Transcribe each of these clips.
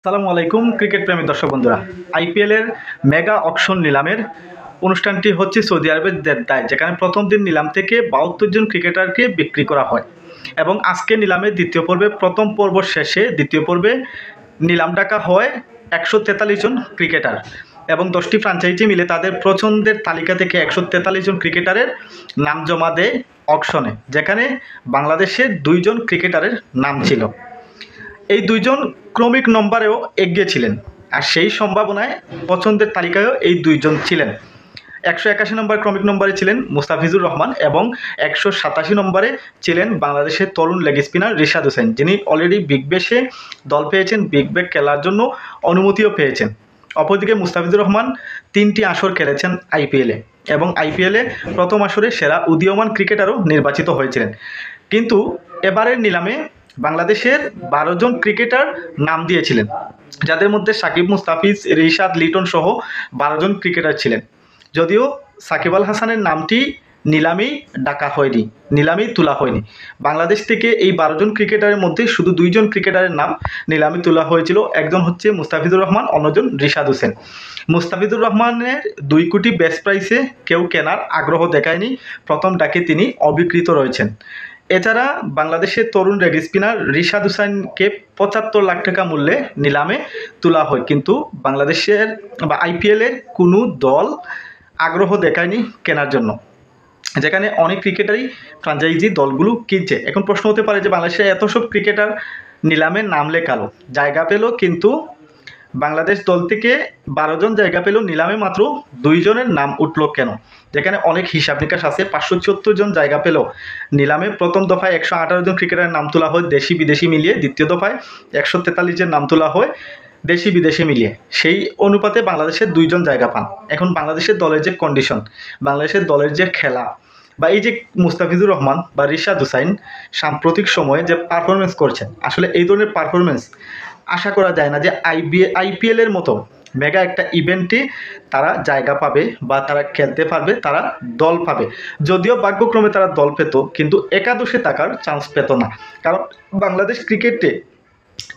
আসসালামু আলাইকুম ক্রিকেট প্রেমী দর্শক বন্ধুরা। আইপিএল এর মেগা অকশন নিলামের অনুষ্ঠানটি হচ্ছে সৌদি আরবের জেদ্দায়, যেখানে প্রথম দিন নিলাম থেকে 72 জন ক্রিকেটারকে বিক্রি করা হয় এবং আজকে নিলামের দ্বিতীয় পর্বে প্রথম পর্ব শেষে দ্বিতীয় পর্বে নিলাম ডাকা হয় 143 জন ক্রিকেটার এবং 10টি ফ্র্যাঞ্চাইজি মিলে তাদের পছন্দের তালিকা থেকে 143 জন ক্রিকেটারের নাম জমা দেয় অকশনে, যেখানে বাংলাদেশের 2 জন ক্রিকেটারের নাম ছিল। এই দুইজন ক্রমিক নম্বরেও এগিয়ে ছিলেন, আর সেই সম্ভাবনায় পছন্দের তালিকায়ও এই দুইজন ছিলেন। 181 নম্বর ক্রমিক নম্বরে ছিলেন মুস্তাফিজুর রহমান এবং 187 নম্বরে ছিলেন বাংলাদেশের তরুণ লেগ স্পিনার রিশাদ হোসেন, যিনি অলরেডি বিগ ব্যাশে দল পেয়েছেন, বিগ ব্যাশ খেলার জন্য অনুমতিও পেয়েছেন। অপরদিকে মুস্তাফিজুর রহমান 3টি আসর খেলেছেন আইপিএলে এবং আইপিএলে প্রথম আসরে সেরা উদীয়মান ক্রিকেটারও নির্বাচিত হয়েছিলেন। কিন্তু এবারের নিলামে বাংলাদেশের 12 জন ক্রিকেটার নাম দিয়েছিলেন, যাদের মধ্যে সাকিব, মুস্তাফিজ, রিশাদ, লিটন সহ 12 জন ক্রিকেটার ছিলেন। যদিও সাকিব আল হাসানের নামটি নিলামেই ডাকা হয়নি, নিলামেই তোলা হয়নি। বাংলাদেশ থেকে এই 12 জন ক্রিকেটারের মধ্যে শুধু 2 জন ক্রিকেটারের নাম নিলামে তোলা হয়েছিল। একজন হচ্ছে মুস্তাফিজুর রহমান, অন্যজন রিশাদ হোসেন। মুস্তাফিজুর রহমানের 2 কোটি বেস্ট প্রাইসে কেউ কেনার আগ্রহ দেখায়নি, প্রথম ডাকে তিনি অবিকৃত রয়েছেন। এছাড়া বাংলাদেশের তরুণ লেগ স্পিনার রিশাদ হোসেনকে 75 লাখ টাকা মূল্যে নিলামে তোলা হয়, কিন্তু বাংলাদেশের বা আইপিএলের কোনো দল আগ্রহ দেখায়নি কেনার জন্য, যেখানে অনেক ক্রিকেটারই ফ্র্যাঞ্চাইজি দলগুলো কিনছে। এখন প্রশ্ন হতে পারে যে বাংলাদেশে এত সব ক্রিকেটার নিলামে নাম লেখালো, জায়গা পেল, কিন্তু বাংলাদেশ দল থেকে 12 জন জায়গা পেল, নিলামে মাত্র 2 জনের নাম উঠল কেন? যেখানে অনেক হিসাব নিকাশ আছে। 574 জন জায়গা পেল নিলামে। প্রথম দফায় 118 জন ক্রিকেটারের নাম তোলা হয় দেশি বিদেশি মিলিয়ে, দ্বিতীয় দফায় 143 জন নাম তোলা হয় দেশি বিদেশি মিলিয়ে। সেই অনুপাতে বাংলাদেশের 2 জন জায়গা পান। এখন বাংলাদেশের দলের যে কন্ডিশন, বাংলাদেশের দলের যে খেলা, বা এই যে মুস্তাফিজুর রহমান বা রিশাদ হোসেন সাম্প্রতিক সময়ে যে পারফরমেন্স করছেন, আসলে এই ধরনের পারফরমেন্স আশা করা যায় না যে আইপিএলের মতো মেগা একটা ইভেন্টে তারা জায়গা পাবে বা তারা খেলতে পারবে, তারা দল পাবে। যদিও ভাগ্যক্রমে তারা দল পেত, কিন্তু একাদশে থাকার চান্স পেত না। কারণ বাংলাদেশ ক্রিকেটে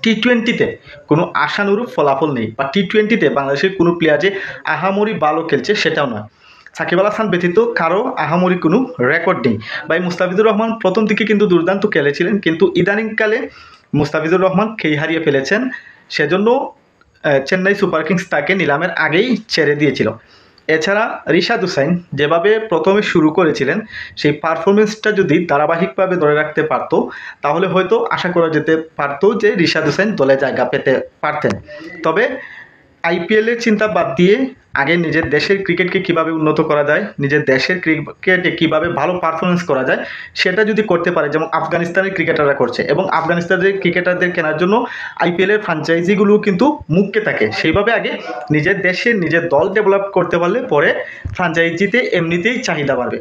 টি-20তে কোনো আশানুরূপ ফলাফল নেই, বা টি-20তে বাংলাদেশের কোনো প্লেয়ার যে আহামরি ভালো খেলছে সেটাও নয়। সাকিব আল হাসান ব্যতীত কারো আহামরি কোনো রেকর্ড নেই। ভাই মুস্তাফিজুর রহমান প্রথম দিকে কিন্তু দুর্দান্ত খেলেছিলেন, কিন্তু ইদানিংকালে মুস্তাফিজুর রহমান খেই হারিয়ে ফেলেছেন। সেজন্য চেন্নাই সুপার কিংস তাকে নিলামের আগেই ছেড়ে দিয়েছিল। এছাড়া রিশাদ হোসেন যেভাবে প্রথমে শুরু করেছিলেন, সেই পারফরমেন্সটা যদি ধারাবাহিকভাবে ধরে রাখতে পারতো, তাহলে হয়তো আশা করা যেতে পারতো যে রিশাদ হোসেন দলে জায়গা পেতে পারতেন। তবে আইপিএলের চিন্তা বাদ দিয়ে আগে নিজের দেশের ক্রিকেটকে কিভাবে উন্নত করা যায়, নিজের দেশের ক্রিকেটে কিভাবে ভালো পারফরমেন্স করা যায়, সেটা যদি করতে পারে, যেমন আফগানিস্তানের ক্রিকেটাররা করছে, এবং আফগানিস্তানের ক্রিকেটারদের কেনার জন্য আইপিএলের ফ্র্যাঞ্চাইজিগুলো কিন্তু মুখকে থাকে, সেইভাবে আগে নিজের দেশে নিজের দল ডেভেলপ করতে পারলে পরে ফ্র্যাঞ্চাইজিতে এমনিতেই চাহিদা বাড়বে।